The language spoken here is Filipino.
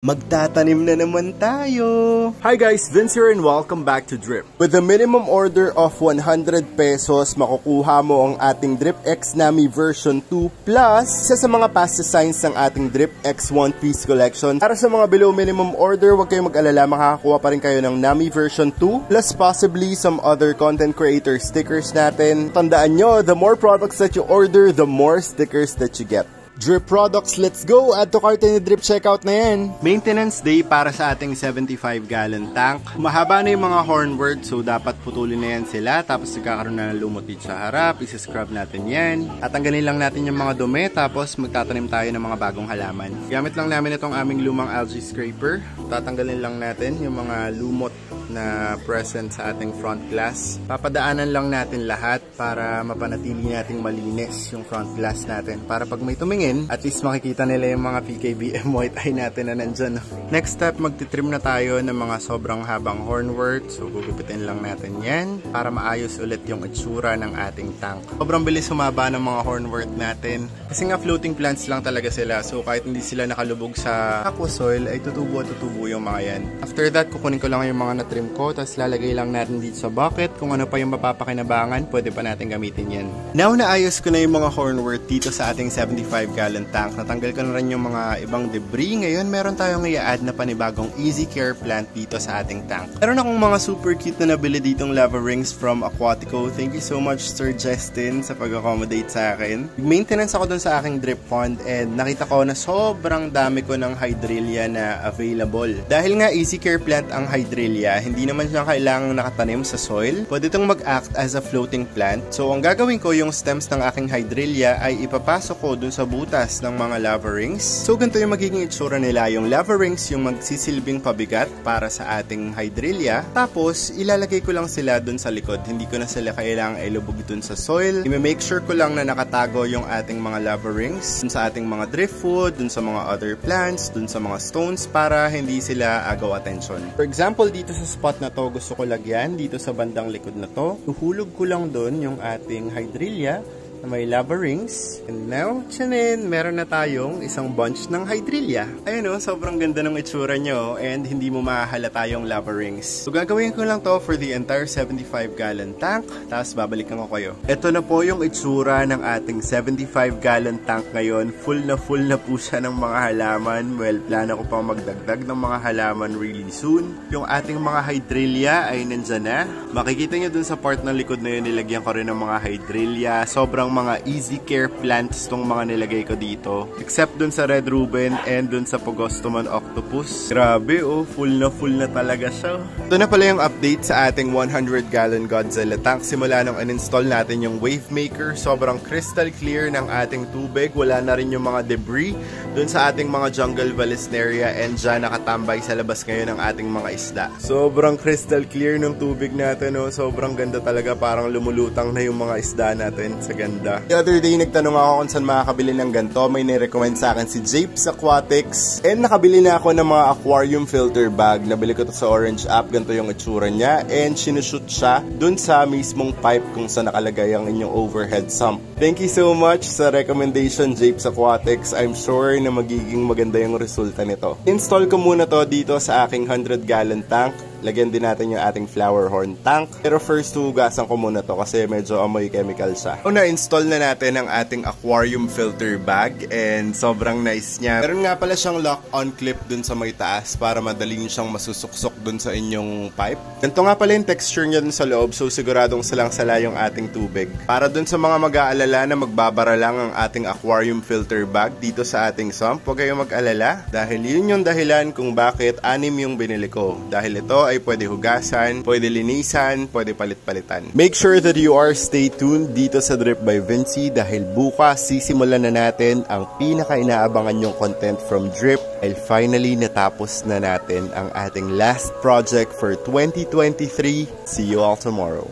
Magtatanim na naman tayo! Hi guys, Vince here and welcome back to Drip. With a minimum order of 100 pesos, makukuha mo ang ating Drip X Nami version 2 plus isa sa mga past designs ng ating Drip X One Piece collection. Para sa mga below minimum order, huwag kayong mag-alala, makakakuha pa rin kayo ng Nami version 2 plus possibly some other content creator stickers natin. Tandaan nyo, the more products that you order, the more stickers that you get. Drip products, let's go! Add to cart ni Drip checkout na yan. Maintenance day para sa ating 75-gallon tank. Mahaba na yung mga hornwort, so dapat putulin na yan sila. Tapos nagkakaroon na ng lumot dito sa harap. Isa-scrub natin yan. At tanggalin lang natin yung mga dumi. Tapos magtatanim tayo ng mga bagong halaman. Gamit lang namin itong aming lumang algae scraper. Tatanggalin lang natin yung mga lumot na present sa ating front glass. Papadaanan lang natin lahat para mapanatili nating malinis yung front glass natin. Para pag may tumingin, at least makikita nila yung mga PKBM white eye natin na nandyan. Next step, magtitrim na tayo ng mga sobrang habang hornwort. So gugupitin lang natin yan para maayos ulit yung itsura ng ating tank. Sobrang bilis humaba ng mga hornwort natin. Kasi nga floating plants lang talaga sila. So kahit hindi sila nakalubog sa aqua soil, ay tutubo at tutubo yung mga yan. After that, kukunin ko lang yung mga natrim ko, tapos lalagay lang natin dito sa bucket. Kung ano pa yung mapapakinabangan, pwede pa natin gamitin yan. Now, naayos ko na yung mga hornwort dito sa ating 75-gallon tank. Natanggal ko na rin yung mga ibang debris. Ngayon, meron tayong i-add na panibagong easy care plant dito sa ating tank. Meron akong mga super cute na nabili ditong lava rings from Aquatico. Thank you so much, Sir Justin, sa pag-accommodate sa akin. Maintenance ako dun sa aking drip pond and nakita ko na sobrang dami ko ng hydrilla na available. Dahil nga easy care plant ang hydrilla, hindi naman siya kailangang nakatanim sa soil. Pwede itong mag-act as a floating plant. So, ang gagawin ko, yung stems ng aking hydrilla ay ipapasok ko dun sa butas ng mga lava rings. So, ganito yung magiging itsura nila. Yung lava rings yung magsisilbing pabigat para sa ating hydrilla. Tapos, ilalagay ko lang sila dun sa likod. Hindi ko na sila kailangang ilubog dun sa soil. I-make sure ko lang na nakatago yung ating mga lava rings dun sa ating mga driftwood, dun sa mga other plants, dun sa mga stones para hindi sila agaw attention. For example, dito sa spot na to, gusto ko lagyan dito sa bandang likod na to. Uhulog ko lang doon yung ating hydrilla na may lava rings. And now, tsanin, meron na tayong isang bunch ng hydrilla. Ayun o, sobrang ganda ng itsura nyo and hindi mo mahalata yung lava rings. So, gagawin ko lang to for the entire 75-gallon tank. Tapos, babalikan ko kayo. Ito na po yung itsura ng ating 75-gallon tank ngayon. Full na po siya ng mga halaman. Well, plano ko pa magdagdag ng mga halaman really soon. Yung ating mga hydrilla ay nandyan na. Makikita nyo dun sa part ng likod na yun, nilagyan ko rin ng mga hydrilla. Sobrang mga easy care plants tong mga nilagay ko dito. Except dun sa red ruben and dun sa Pogostomon octopus. Grabe oh, full na talaga siya. Ito na pala yung update sa ating 100-gallon Godzilla tank. Simula nung uninstall natin yung wave maker, sobrang crystal clear ng ating tubig. Wala na rin yung mga debris dun sa ating mga jungle vallisneria and dyan nakatambay sa labas ngayon ng ating mga isda. Sobrang crystal clear ng tubig natin oh. Sobrang ganda talaga, parang lumulutang na yung mga isda natin sa ganda. The other day, nagtanong ako kung saan makakabili ng ganito. May nirecommend sa akin si Japes Aquatics. And nakabili na ako ng mga aquarium filter bag. Nabili ko to sa Orange app. Ganito yung itsura niya. And sinushoot siya dun sa mismong pipe kung saan nakalagay ang inyong overhead sump. Thank you so much sa recommendation, Japes Aquatics. I'm sure na magiging maganda yung resulta nito. Install ko muna to dito sa aking 100-gallon tank. Lagyan din natin yung ating flower horn tank. Pero first, hugasan ko muna to kasi medyo amoy chemical siya. So, na-install na natin ang ating aquarium filter bag and sobrang nice niya. Meron nga pala siyang lock-on clip dun sa may taas para madaling siyang masusuksok dun sa inyong pipe. Ganito nga pala yung texture niya dun sa loob, so siguradong salang-sala yung ating tubig. Para dun sa mga mag-aalala na magbabara lang ang ating aquarium filter bag dito sa ating sump, huwag kayong mag-alala dahil yun yung dahilan kung bakit 6 yung binili ko. Dahil ito ay pwede hugasan, pwede linisan, pwede palit-palitan. Make sure that you are stay tuned dito sa Drip by Vinci dahil bukas sisimulan na natin ang pinaka-inaabangan yung content from Drip. Dahil finally natapos na natin ang ating last project for 2023. See you all tomorrow.